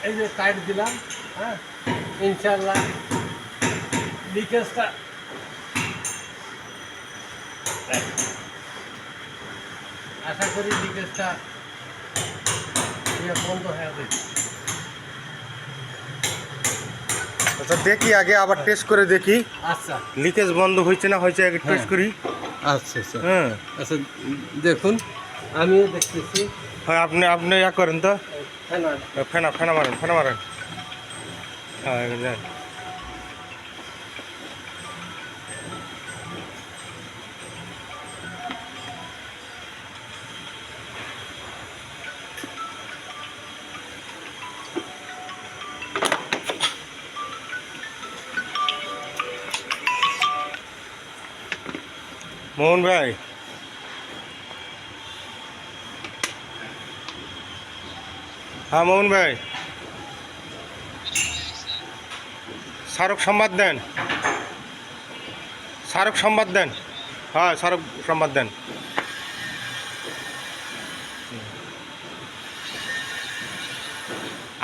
এই যে টাইট দিলাম, হ্যাঁ, ইনশাল্লাহ লিকেজটা আশা করি লিকেজটা বন্ধ হয়ে যাবে। আচ্ছা দেখি আগে আবার টেস্ট করে দেখি আচ্ছা লিকেজ বন্ধ হয়েছে না হয়েছে আগে টেস্ট করি। আচ্ছা আচ্ছা হ্যাঁ আচ্ছা, দেখুন আমিও দেখতেছি। হয় আপনি আপনি ইয়া করেন তো, হ্যাঁ না, ফেনা ফেনা মারেন ফেনা মারেন। হ্যাঁ যান। মোহন ভাই, হ্যাঁ মোহন ভাই, শাহরুখ সংবাদ দেন, শাহরুখ সংবাদ দেন, হ্যাঁ শাহরুখ সংবাদ দেন।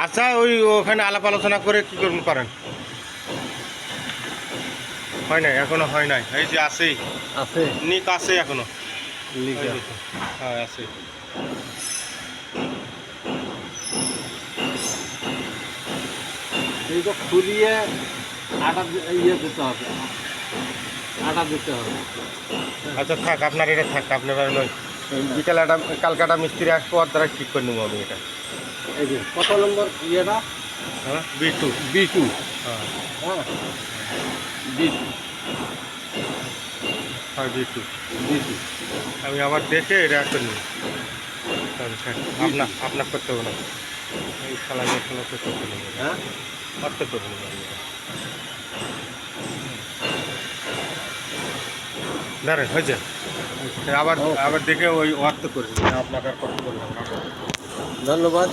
আচ্ছা ওই ওখানে আলাপ আলোচনা করে কী করুন করেন। হয় নাই এখনো হয় নাই, এই যে আছেই আছে নিক আছে এখনো। লিকেজ। হ্যাঁ আছে। এইটা খুলিয়ে আটা ইয়ে দিতে হবে, আটা দিতে হবে। আচ্ছা থাক আপনার এটা থাক, আপনার নয় বিকেলে একটা কালকে একটা মিস্ত্রি আসবো আর দ্বারা ঠিক করে নেবো আমি এটা। এই যে কত নম্বর ইয়েটা? হ্যাঁ B2। B2। হ্যাঁ হ্যাঁ B2। হ্যাঁ B2। B2। আমি আবার দেখে এটা করে নিই। আপনার আপনার করতে হবে না, এই খেলা খেলা করতে হবে না, হ্যাঁ করতে হবে না আমি এটা। দাঁড়ান হয়েছে আবার আবার দেখে ওই ওয়ার্ক তো করে নিই, আপনাকে আর করতে বললাম না। ধন্যবাদ।